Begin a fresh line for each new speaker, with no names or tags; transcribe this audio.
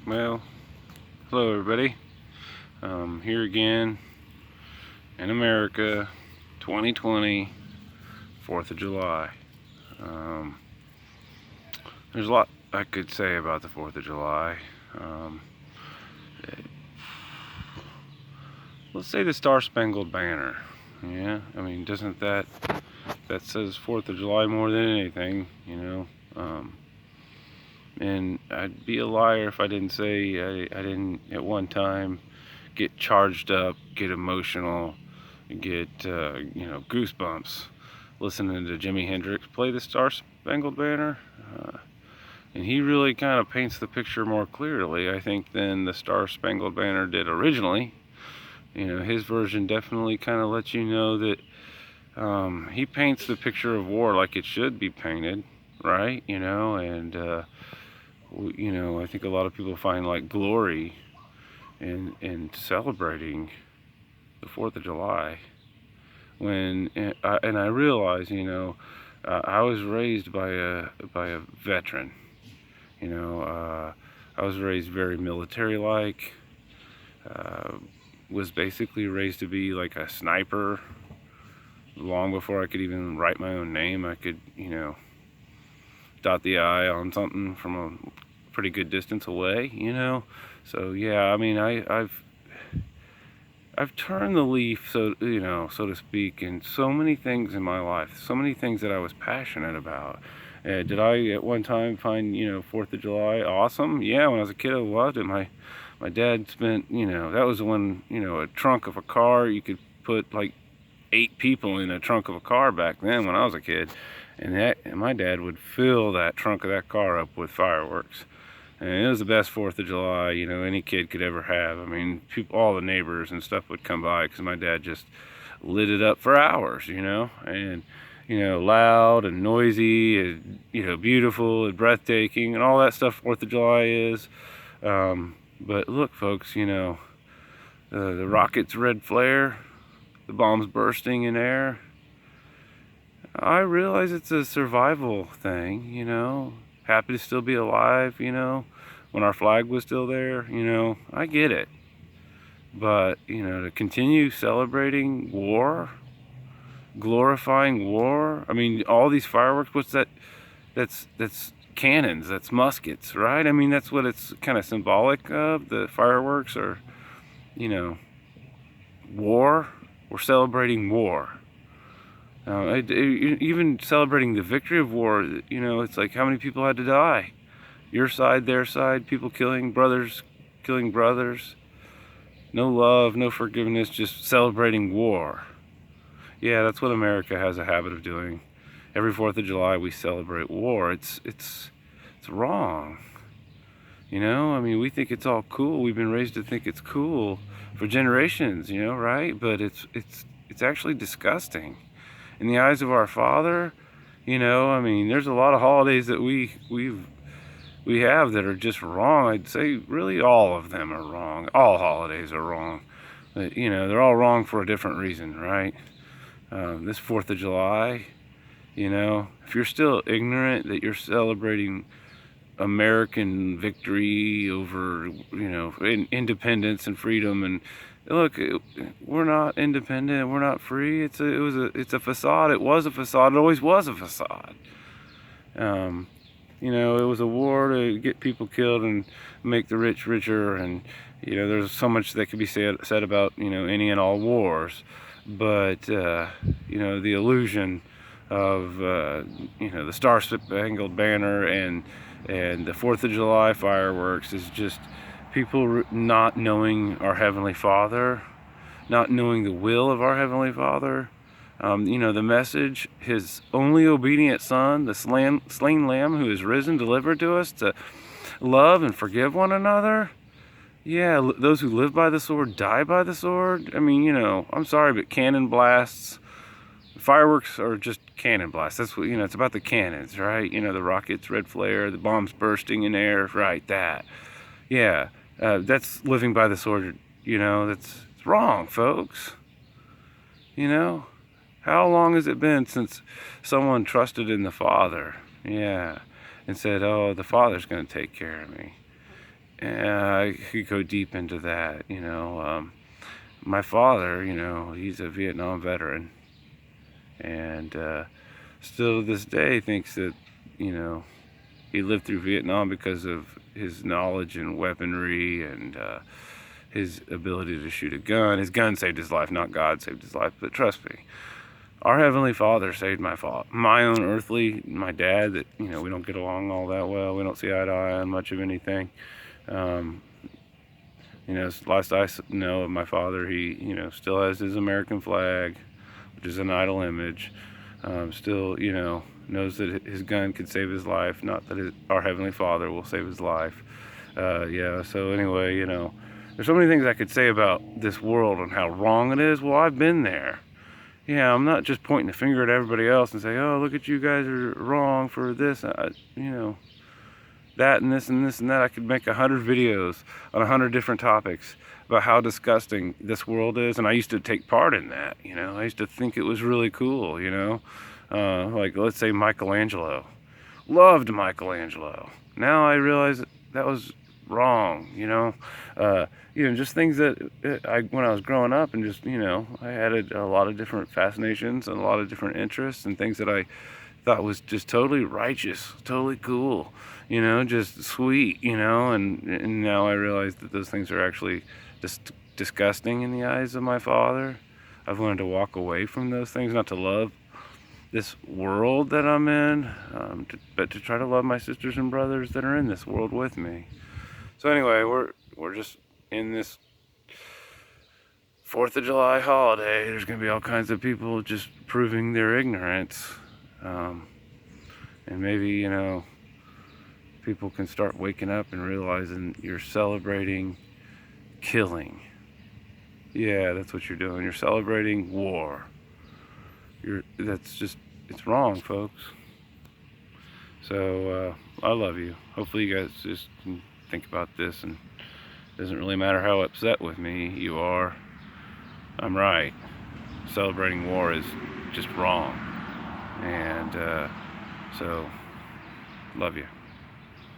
Well, hello everybody. Here again in America, 2020, 4th of July. Um, there's a lot I could say about the 4th of July. Um, let's say the Star Spangled Banner. Yeah, I mean, doesn't that says 4th of July more than anything? And I'd be a liar if I didn't say I didn't at one time get charged up, get emotional, get goosebumps listening to Jimi Hendrix play the Star Spangled Banner. And he really kind of paints the picture more clearly, I think, than the Star Spangled Banner did originally. His version definitely kind of lets you know that he paints the picture of war like it should be painted, right? I think a lot of people find like glory in celebrating the 4th of July. And I realize, I was raised by a veteran. I was raised very military-like. Was basically raised to be like a sniper. Long before I could even write my own name, I could, dot the I on something from a pretty good distance away. So yeah, I mean, I've turned the leaf, so to speak, in so many things in my life, so many things that I was passionate about. Did I at one time find 4th of July awesome? Yeah, when I was a kid, I loved it. My dad spent that was when a trunk of a car, you could put like 8 people in a trunk of a car back then when I was a kid, and my dad would fill that trunk of that car up with fireworks. And it was the best 4th of July, any kid could ever have. I mean, all the neighbors and stuff would come by because my dad just lit it up for hours, and, loud and noisy and, beautiful and breathtaking and all that stuff 4th of July is. But look, folks, the rocket's red flare, the bombs bursting in air. I realize it's a survival thing, happy to still be alive, when our flag was still there, I get it. But, to continue celebrating war, glorifying war, I mean, all these fireworks, what's that? That's cannons, that's muskets, right? I mean, that's what it's kind of symbolic of. The fireworks are, war. We're celebrating war. Even celebrating the victory of war, it's like how many people had to die? Your side, their side, people killing brothers. No love, no forgiveness, just celebrating war. Yeah, that's what America has a habit of doing. Every 4th of July we celebrate war. It's wrong. I mean, we think it's all cool. We've been raised to think it's cool for generations, right? But it's actually disgusting. In the eyes of our Father, I mean, there's a lot of holidays that we have that are just wrong. I'd say really all of them are wrong. All holidays are wrong. But, they're all wrong for a different reason, right? This 4th of July, if you're still ignorant that you're celebrating American victory over, independence and freedom, and look, we're not independent, we're not free. It's a facade. It was a facade. It always was a facade. It was a war to get people killed and make the rich richer, and there's so much that could be said about any and all wars, but the illusion of the Star Spangled Banner and the 4th of July fireworks is just people not knowing our Heavenly Father, not knowing the will of our Heavenly Father. The message, His only obedient Son, the slain Lamb who is risen, delivered to us to love and forgive one another. Yeah, those who live by the sword die by the sword. I mean, I'm sorry, but cannon blasts, fireworks are just cannon blasts. That's what, it's about the cannons, right? The rockets, red flare, the bombs bursting in air, right, that. Yeah, that's living by the sword, it's wrong, folks. How long has it been since someone trusted in the Father? Yeah, and said, oh, the Father's going to take care of me. I could go deep into that, my father, he's a Vietnam veteran, and still to this day thinks that, he lived through Vietnam because of his knowledge and weaponry and his ability to shoot a gun. His gun saved his life, not God saved his life. But trust me, our Heavenly Father saved my own earthly, my dad, that, we don't get along all that well. We don't see eye to eye on much of anything. Last I know of my father, he, still has his American flag, which is an idol image. Still, knows that his gun could save his life, not that our Heavenly Father will save his life. So anyway, there's so many things I could say about this world and how wrong it is. Well, I've been there. Yeah, I'm not just pointing the finger at everybody else and say, oh, look at you guys are wrong for this, that and this and this and that. I could make 100 videos on 100 different topics about how disgusting this world is, and I used to take part in that. I used to think it was really cool. Like, let's say Michelangelo. Loved Michelangelo. Now I realize that was wrong. Just things that when I was growing up, and just I had a lot of different fascinations and a lot of different interests and things that I thought was just totally righteous, totally cool, just sweet, and now I realize that those things are actually just disgusting in the eyes of my father. I've learned to walk away from those things, not to love this world that I'm in, but to try to love my sisters and brothers that are in this world with me. So anyway, we're just in this 4th of July holiday. There's going to be all kinds of people just proving their ignorance. And maybe, people can start waking up and realizing you're celebrating killing. Yeah, that's what you're doing. You're celebrating war. It's wrong, folks. So, I love you. Hopefully you guys just can think about this, and it doesn't really matter how upset with me you are. I'm right. Celebrating war is just wrong. And so, love you.